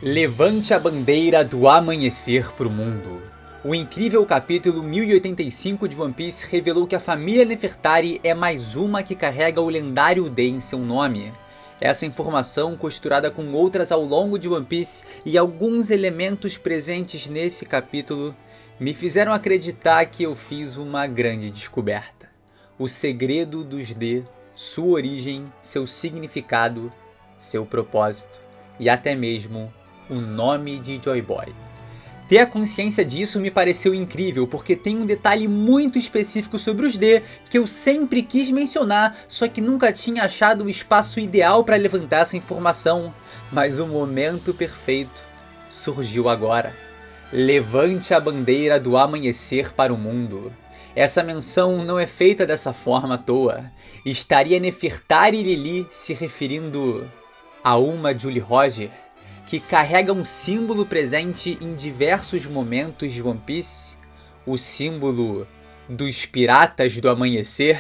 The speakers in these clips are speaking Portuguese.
Levante a bandeira do amanhecer pro mundo. O incrível capítulo 1085 de One Piece revelou que a família Nefertari é mais uma que carrega o lendário D em seu nome. Essa informação, costurada com outras ao longo de One Piece e alguns elementos presentes nesse capítulo, me fizeram acreditar que eu fiz uma grande descoberta. O segredo dos D, sua origem, seu significado, seu propósito e até mesmo o nome de Joy Boy. Ter a consciência disso me pareceu incrível, porque tem um detalhe muito específico sobre os D que eu sempre quis mencionar, só que nunca tinha achado o espaço ideal para levantar essa informação. Mas o momento perfeito surgiu agora. Levante a bandeira do amanhecer para o mundo. Essa menção não é feita dessa forma à toa. Estaria Nefertari e Lily se referindo a uma Jolly Roger, que carrega um símbolo presente em diversos momentos de One Piece, o símbolo dos Piratas do Amanhecer.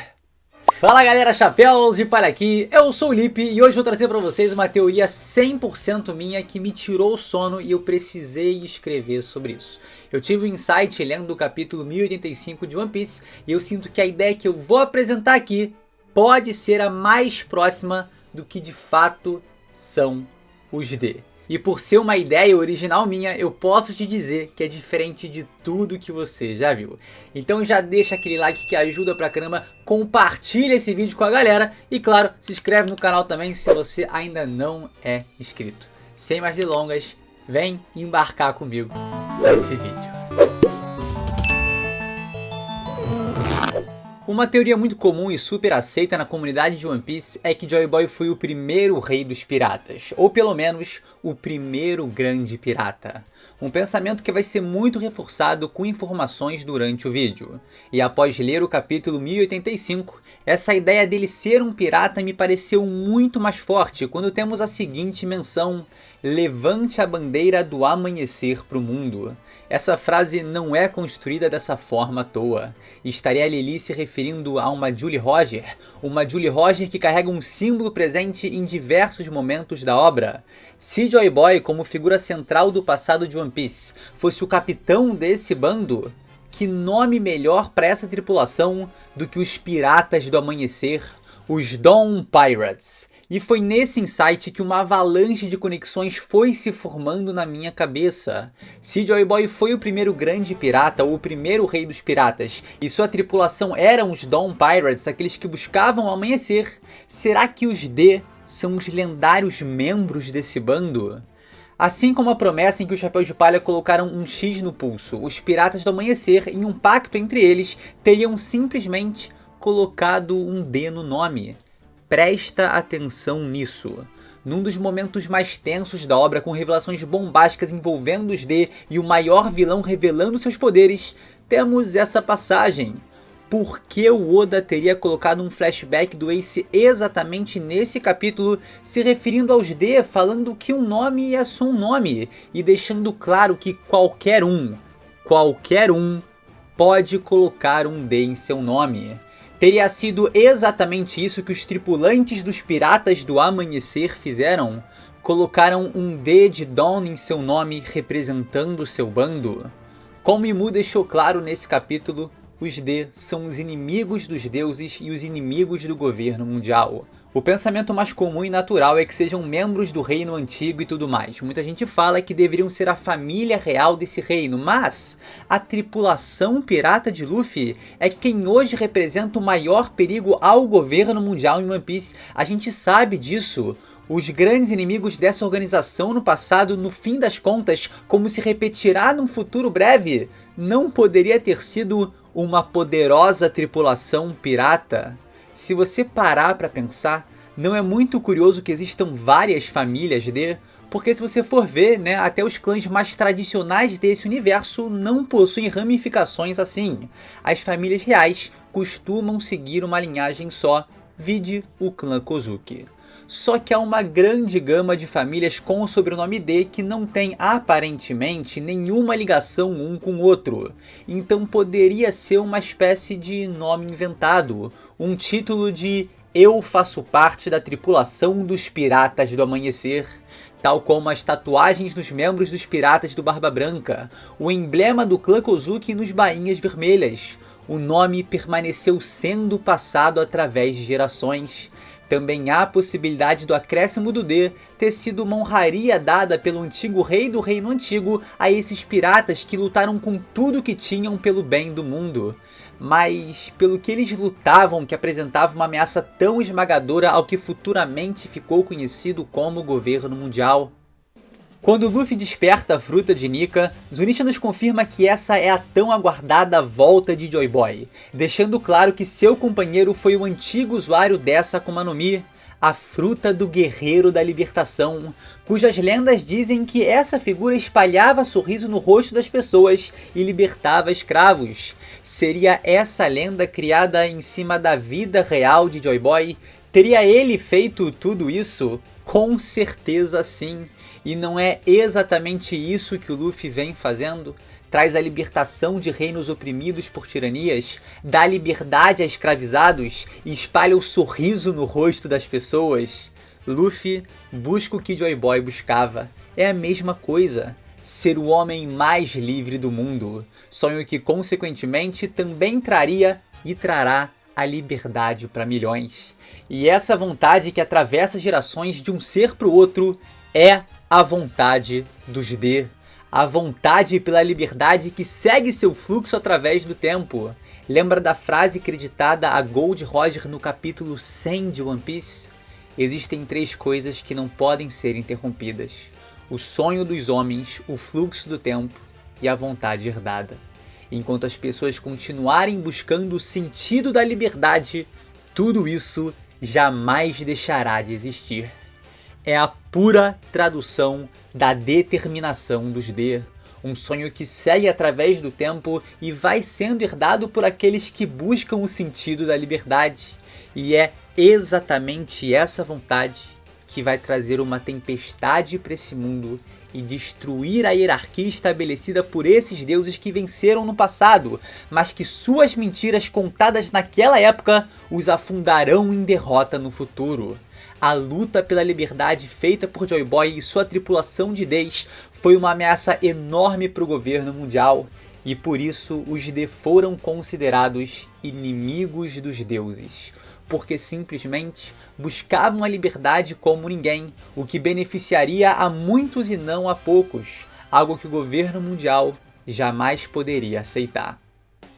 Fala galera, chapéus de palha aqui, eu sou o Lipe e hoje vou trazer para vocês uma teoria 100% minha que me tirou o sono e eu precisei escrever sobre isso. Eu tive um insight lendo o capítulo 1085 de One Piece e eu sinto que a ideia que eu vou apresentar aqui pode ser a mais próxima do que de fato são os D. E por ser uma ideia original minha, eu posso te dizer que é diferente de tudo que você já viu. Então já deixa aquele like que ajuda pra caramba, compartilha esse vídeo com a galera e claro, se inscreve no canal também se você ainda não é inscrito. Sem mais delongas, vem embarcar comigo nesse vídeo. Uma teoria muito comum e super aceita na comunidade de One Piece é que Joy Boy foi o primeiro rei dos piratas, ou pelo menos o primeiro grande pirata. Um pensamento que vai ser muito reforçado com informações durante o vídeo. E após ler o capítulo 1085, essa ideia dele ser um pirata me pareceu muito mais forte quando temos a seguinte menção: levante a bandeira do amanhecer pro mundo. Essa frase não é construída dessa forma à toa. Estaria a Lily se referindo a uma Jolly Roger que carrega um símbolo presente em diversos momentos da obra. Se Joy Boy, como figura central do passado de One Piece, fosse o capitão desse bando, que nome melhor para essa tripulação do que os Piratas do Amanhecer, os Dawn Pirates. E foi nesse insight que uma avalanche de conexões foi se formando na minha cabeça. Se Joy Boy foi o primeiro grande pirata ou o primeiro rei dos piratas e sua tripulação eram os Dawn Pirates, aqueles que buscavam o amanhecer, será que os D são os lendários membros desse bando? Assim como a promessa em que os Chapéus de Palha colocaram um X no pulso, os Piratas do Amanhecer, em um pacto entre eles, teriam simplesmente colocado um D no nome. Presta atenção nisso. Num dos momentos mais tensos da obra, com revelações bombásticas envolvendo os D e o maior vilão revelando seus poderes, temos essa passagem. Por que o Oda teria colocado um flashback do Ace exatamente nesse capítulo, se referindo aos D, falando que um nome é só um nome, e deixando claro que qualquer um pode colocar um D em seu nome? Teria sido exatamente isso que os tripulantes dos Piratas do Amanhecer fizeram? Colocaram um D de Dawn em seu nome, representando seu bando? Como Imu deixou claro nesse capítulo, os D são os inimigos dos deuses e os inimigos do governo mundial. O pensamento mais comum e natural é que sejam membros do reino antigo e tudo mais. Muita gente fala que deveriam ser a família real desse reino, mas a tripulação pirata de Luffy é quem hoje representa o maior perigo ao governo mundial em One Piece. A gente sabe disso. Os grandes inimigos dessa organização no passado, no fim das contas, como se repetirá num futuro breve, não poderia ter sido uma poderosa tripulação pirata? Se você parar para pensar, não é muito curioso que existam várias famílias D? Porque se você for ver, até os clãs mais tradicionais desse universo não possuem ramificações assim. As famílias reais costumam seguir uma linhagem só, vide o clã Kozuki. Só que há uma grande gama de famílias com o sobrenome D que não tem aparentemente nenhuma ligação um com o outro. Então poderia ser uma espécie de nome inventado, um título de "Eu faço parte da tripulação dos Piratas do Amanhecer". tal como as tatuagens nos membros dos Piratas do Barba Branca, o emblema do clã Kozuki nos bainhas vermelhas. O nome permaneceu sendo passado através de gerações. Também há a possibilidade do acréscimo do D ter sido uma honraria dada pelo antigo rei do Reino Antigo a esses piratas que lutaram com tudo que tinham pelo bem do mundo. Mas pelo que eles lutavam que apresentava uma ameaça tão esmagadora ao que futuramente ficou conhecido como governo mundial. Quando Luffy desperta a fruta de Nika, Zunisha nos confirma que essa é a tão aguardada volta de Joy Boy, deixando claro que seu companheiro foi o antigo usuário dessa Akuma no Mi, a fruta do Guerreiro da Libertação, cujas lendas dizem que essa figura espalhava sorriso no rosto das pessoas e libertava escravos. Seria essa lenda criada em cima da vida real de Joy Boy? Teria ele feito tudo isso? Com certeza sim. E não é exatamente isso que o Luffy vem fazendo? Traz a libertação de reinos oprimidos por tiranias, dá liberdade a escravizados e espalha o sorriso no rosto das pessoas. Luffy busca o que Joy Boy buscava. É a mesma coisa. Ser o homem mais livre do mundo. Sonho que consequentemente também traria e trará a liberdade para milhões. E essa vontade que atravessa gerações de um ser para o outro é a vontade dos D. A vontade pela liberdade que segue seu fluxo através do tempo. Lembra da frase creditada a Gold Roger no capítulo 100 de One Piece? Existem 3 coisas que não podem ser interrompidas: o sonho dos homens, o fluxo do tempo e a vontade herdada. Enquanto as pessoas continuarem buscando o sentido da liberdade, tudo isso jamais deixará de existir. É a pura tradução da determinação dos D. Um sonho que segue através do tempo e vai sendo herdado por aqueles que buscam o sentido da liberdade. E é exatamente essa vontade que vai trazer uma tempestade para esse mundo e destruir a hierarquia estabelecida por esses deuses que venceram no passado, mas que suas mentiras contadas naquela época os afundarão em derrota no futuro. A luta pela liberdade feita por Joy Boy e sua tripulação de Ds foi uma ameaça enorme para o governo mundial, e por isso os D foram considerados inimigos dos deuses, porque simplesmente buscavam a liberdade como ninguém, o que beneficiaria a muitos e não a poucos, algo que o governo mundial jamais poderia aceitar.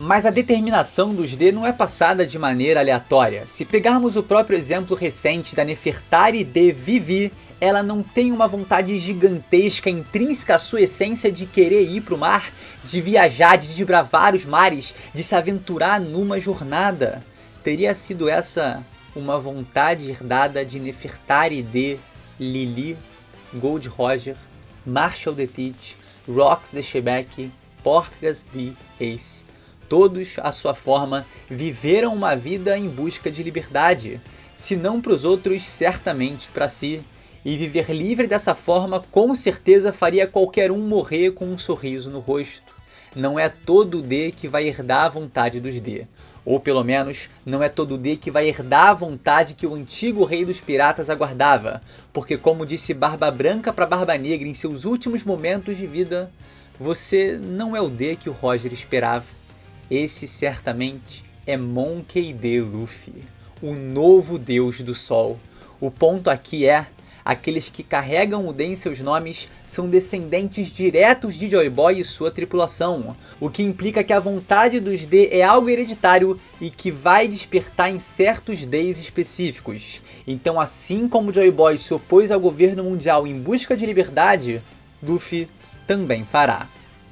Mas a determinação dos D não é passada de maneira aleatória. Se pegarmos o próprio exemplo recente da Nefertari de Vivi, ela não tem uma vontade gigantesca intrínseca à sua essência de querer ir para o mar, de viajar, de desbravar os mares, de se aventurar numa jornada. Teria sido essa uma vontade herdada de Nefertari de Lily, Gold Roger, Marshall the Teach, Rox the Shebeck, Portgas the Ace. Todos, à sua forma, viveram uma vida em busca de liberdade, se não para os outros, certamente para si. E viver livre dessa forma com certeza faria qualquer um morrer com um sorriso no rosto. Não é todo D que vai herdar a vontade dos D. Ou pelo menos, não é todo D que vai herdar a vontade que o antigo rei dos piratas aguardava. Porque como disse Barba Branca para Barba Negra em seus últimos momentos de vida, você não é o D que o Roger esperava. Esse certamente é Monkey D. Luffy, o novo deus do sol. O ponto aqui é: aqueles que carregam o D em seus nomes são descendentes diretos de Joy Boy e sua tripulação, o que implica que a vontade dos D é algo hereditário e que vai despertar em certos Ds específicos. Então, assim como Joy Boy se opôs ao governo mundial em busca de liberdade, Luffy também fará.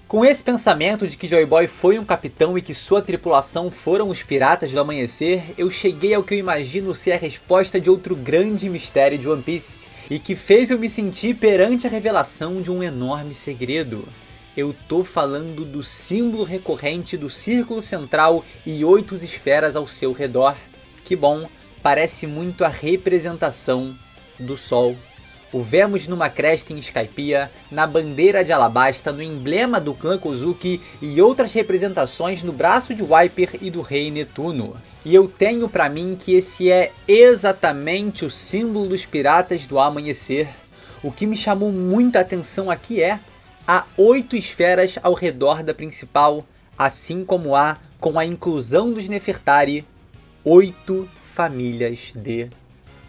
Com esse pensamento de que Joy Boy foi um capitão e que sua tripulação foram os piratas do amanhecer, eu cheguei ao que eu imagino ser a resposta de outro grande mistério de One Piece, e que fez eu me sentir perante a revelação de um enorme segredo. Eu tô falando do símbolo recorrente do círculo central e 8 esferas ao seu redor. Que bom, parece muito a representação do sol. O vemos numa cresta em Skypiea, na bandeira de Alabasta, no emblema do clã Kozuki e outras representações no braço de Viper e do rei Netuno. E eu tenho pra mim que esse é exatamente o símbolo dos piratas do amanhecer. O que me chamou muita atenção aqui há 8 esferas ao redor da principal, assim como há, com a inclusão dos Nefertari, 8 famílias de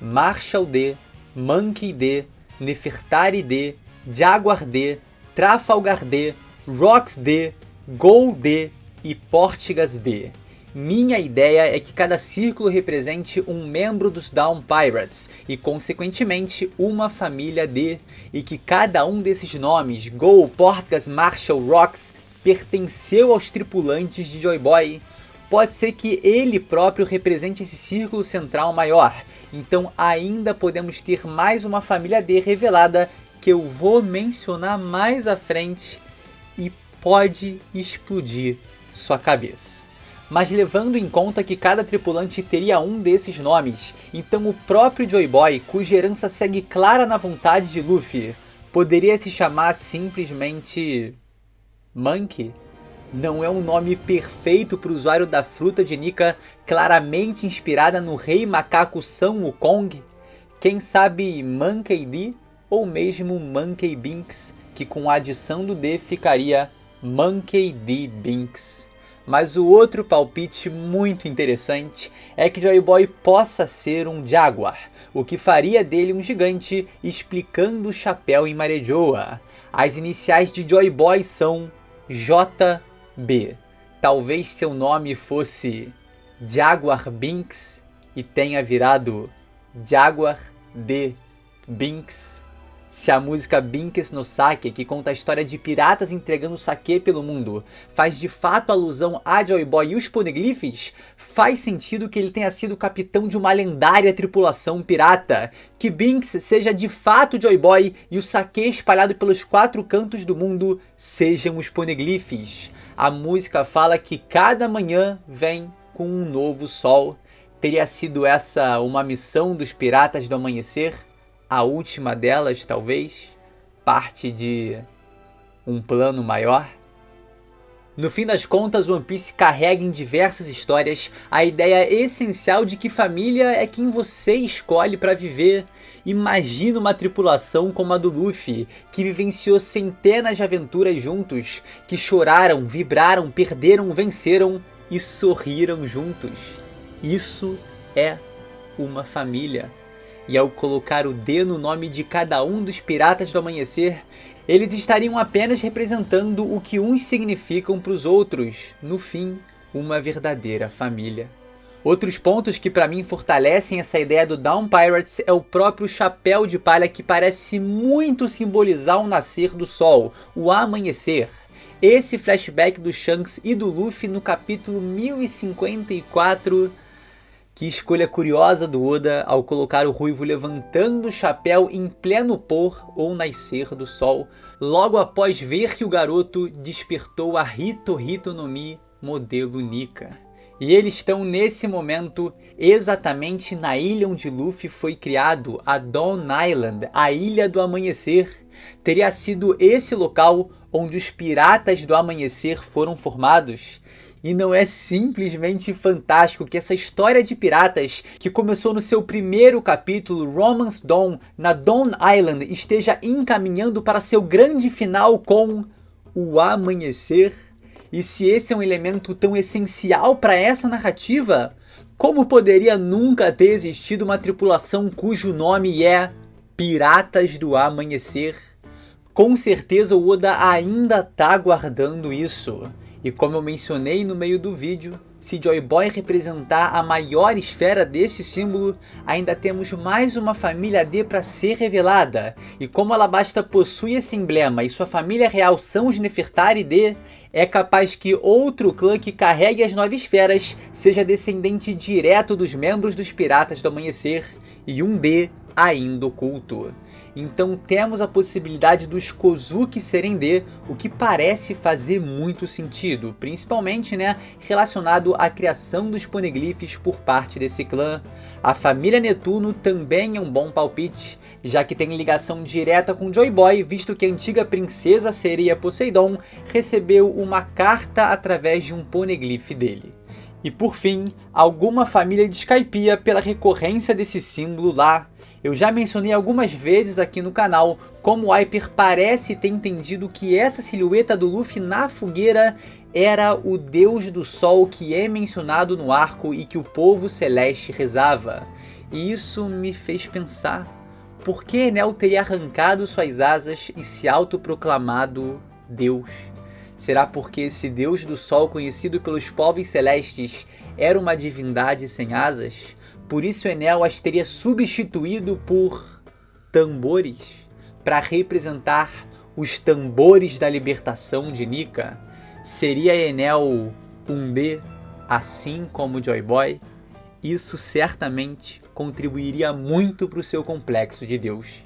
Marshall D, Monkey D, Nefertari D, Jaguar D, Trafalgar D, Rocks D, Gold D e Portgas D. Minha ideia é que cada círculo represente um membro dos Dawn Pirates e, consequentemente, uma família D, e que cada um desses nomes, Gold, Portgas, Marshall, Rocks, pertenceu aos tripulantes de Joy Boy. Pode ser que ele próprio represente esse círculo central maior, então ainda podemos ter mais uma família D revelada que eu vou mencionar mais à frente e pode explodir sua cabeça. Mas levando em conta que cada tripulante teria um desses nomes, então o próprio Joy Boy, cuja herança segue clara na vontade de Luffy, poderia se chamar simplesmente Monkey? Não é um nome perfeito para o usuário da fruta de Nika, claramente inspirada no rei macaco Sun Wukong? Quem sabe Monkey D ou mesmo Monkey Binks, que com a adição do D ficaria Monkey D Binks. Mas o outro palpite muito interessante é que Joy Boy possa ser um Jaguar, o que faria dele um gigante, explicando o chapéu em Marejoa. As iniciais de Joy Boy são JB. Talvez seu nome fosse Jaguar Binks e tenha virado Jaguar D Binks. Se a música Binks no Sake, que conta a história de piratas entregando saque pelo mundo, faz de fato alusão a Joy Boy e os Poneglyphs, faz sentido que ele tenha sido capitão de uma lendária tripulação pirata, que Binks seja de fato Joy Boy e o saque espalhado pelos 4 cantos do mundo sejam os Poneglyphs. A música fala que cada manhã vem com um novo sol. Teria sido essa uma missão dos Piratas do Amanhecer? A última delas, talvez? Parte de um plano maior? No fim das contas, One Piece carrega em diversas histórias a ideia essencial de que família é quem você escolhe para viver. Imagina uma tripulação como a do Luffy, que vivenciou centenas de aventuras juntos, que choraram, vibraram, perderam, venceram e sorriram juntos. Isso é uma família. E ao colocar o D no nome de cada um dos Piratas do Amanhecer, eles estariam apenas representando o que uns significam para os outros, no fim, uma verdadeira família. Outros pontos que para mim fortalecem essa ideia do Dawn Pirates é o próprio chapéu de palha, que parece muito simbolizar o nascer do sol, o amanhecer. Esse flashback do Shanks e do Luffy no capítulo 1054... Que escolha curiosa do Oda ao colocar o Ruivo levantando o chapéu em pleno pôr ou nascer do sol, logo após ver que o garoto despertou a Hito Hito no Mi modelo Nika. E eles estão nesse momento exatamente na ilha onde Luffy foi criado, a Dawn Island, a Ilha do Amanhecer. Teria sido esse local onde os Piratas do Amanhecer foram formados. E não é simplesmente fantástico que essa história de piratas, que começou no seu primeiro capítulo, Romance Dawn, na Dawn Island, esteja encaminhando para seu grande final com o amanhecer? E se esse é um elemento tão essencial para essa narrativa, como poderia nunca ter existido uma tripulação cujo nome é Piratas do Amanhecer? Com certeza o Oda ainda tá guardando isso. E como eu mencionei no meio do vídeo, se Joy Boy representar a maior esfera desse símbolo, ainda temos mais uma família D para ser revelada. E como Alabasta possui esse emblema e sua família real são os Nefertari D, é capaz que outro clã que carregue as 9 esferas seja descendente direto dos membros dos Piratas do Amanhecer e um D ainda oculto. Então temos a possibilidade dos Kozuki serem D, o que parece fazer muito sentido, principalmente relacionado à criação dos Poneglyphs por parte desse clã. A família Netuno também é um bom palpite, já que tem ligação direta com Joy Boy, visto que a antiga princesa sereia Poseidon recebeu uma carta através de um Poneglyph dele. E por fim, alguma família de Skypiea pela recorrência desse símbolo lá. Eu já mencionei algumas vezes aqui no canal como o Hyper parece ter entendido que essa silhueta do Luffy na fogueira era o Deus do Sol que é mencionado no arco e que o povo celeste rezava. E isso me fez pensar, por que Enel teria arrancado suas asas e se autoproclamado Deus? Será porque esse Deus do Sol conhecido pelos povos celestes era uma divindade sem asas? Por isso Enel as teria substituído por tambores, para representar os tambores da libertação de Nika? Seria Enel um D, assim como Joy Boy? Isso certamente contribuiria muito para o seu complexo de Deus.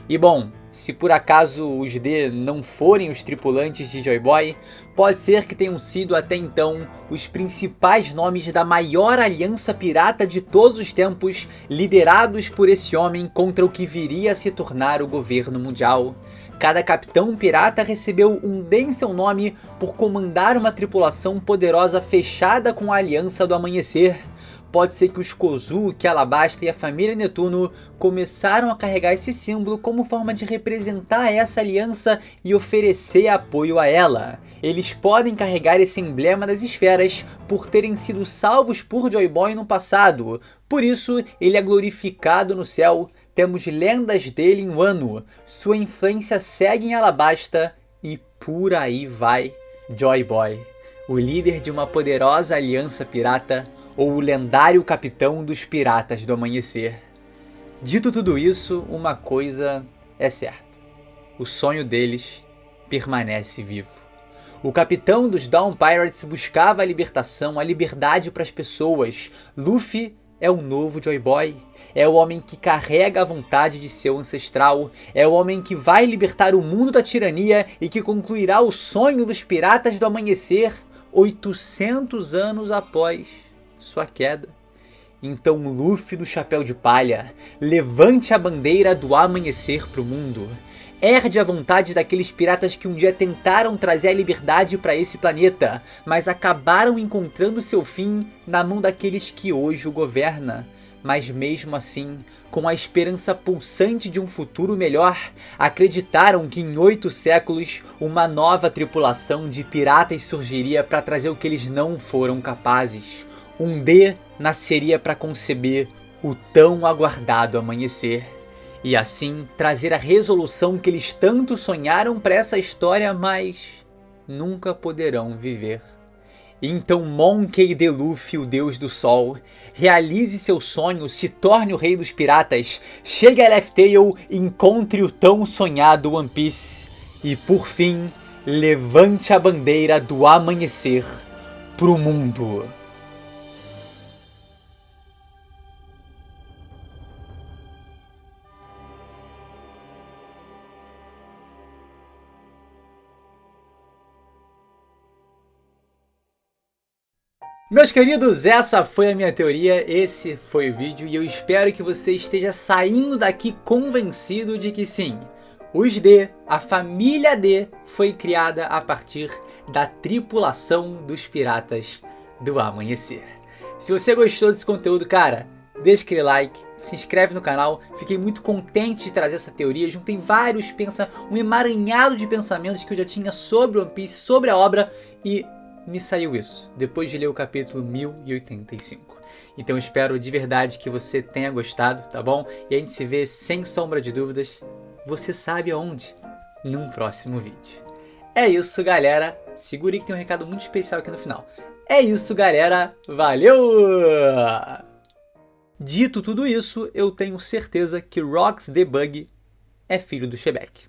E bom, se por acaso os D não forem os tripulantes de Joy Boy, pode ser que tenham sido até então os principais nomes da maior aliança pirata de todos os tempos, liderados por esse homem contra o que viria a se tornar o governo mundial. Cada capitão pirata recebeu um D em seu nome por comandar uma tripulação poderosa fechada com a Aliança do Amanhecer. Pode ser que os Kozuki, Alabasta e a família Netuno começaram a carregar esse símbolo como forma de representar essa aliança e oferecer apoio a ela. Eles podem carregar esse emblema das esferas por terem sido salvos por Joy Boy no passado. Por isso, ele é glorificado no céu. Temos lendas dele em Wano. Sua influência segue em Alabasta e por aí vai Joy Boy, o líder de uma poderosa aliança pirata, ou o lendário capitão dos Piratas do Amanhecer. Dito tudo isso, uma coisa é certa: o sonho deles permanece vivo. O capitão dos Dawn Pirates buscava a libertação, a liberdade para as pessoas. Luffy é o novo Joy Boy. É o homem que carrega a vontade de seu ancestral. É o homem que vai libertar o mundo da tirania e que concluirá o sonho dos Piratas do Amanhecer 800 anos após sua queda. Então Luffy do Chapéu de Palha, levante a bandeira do amanhecer para o mundo. Herde a vontade daqueles piratas que um dia tentaram trazer a liberdade para esse planeta, mas acabaram encontrando seu fim na mão daqueles que hoje o governam. Mas mesmo assim, com a esperança pulsante de um futuro melhor, acreditaram que em 8 séculos uma nova tripulação de piratas surgiria para trazer o que eles não foram capazes. Um D nasceria para conceber o tão aguardado amanhecer, e assim trazer a resolução que eles tanto sonharam para essa história, mas nunca poderão viver. Então Monkey D. Luffy, o Deus do Sol, realize seu sonho, se torne o rei dos piratas, chegue a Laugh Tale e encontre o tão sonhado One Piece, e por fim, levante a bandeira do amanhecer pro mundo. Meus queridos, essa foi a minha teoria, esse foi o vídeo e eu espero que você esteja saindo daqui convencido de que sim, os D, a família D, foi criada a partir da tripulação dos Piratas do Amanhecer. Se você gostou desse conteúdo, cara, deixa aquele like, se inscreve no canal, fiquei muito contente de trazer essa teoria, juntei um emaranhado de pensamentos que eu já tinha sobre One Piece, sobre a obra e me saiu isso, depois de ler o capítulo 1085. Então eu espero de verdade que você tenha gostado, tá bom? E a gente se vê sem sombra de dúvidas, você sabe aonde? Num próximo vídeo. É isso, galera. Segure que tem um recado muito especial aqui no final. É isso, galera. Valeu! Dito tudo isso, eu tenho certeza que Rocks the Bug é filho do Shebeck.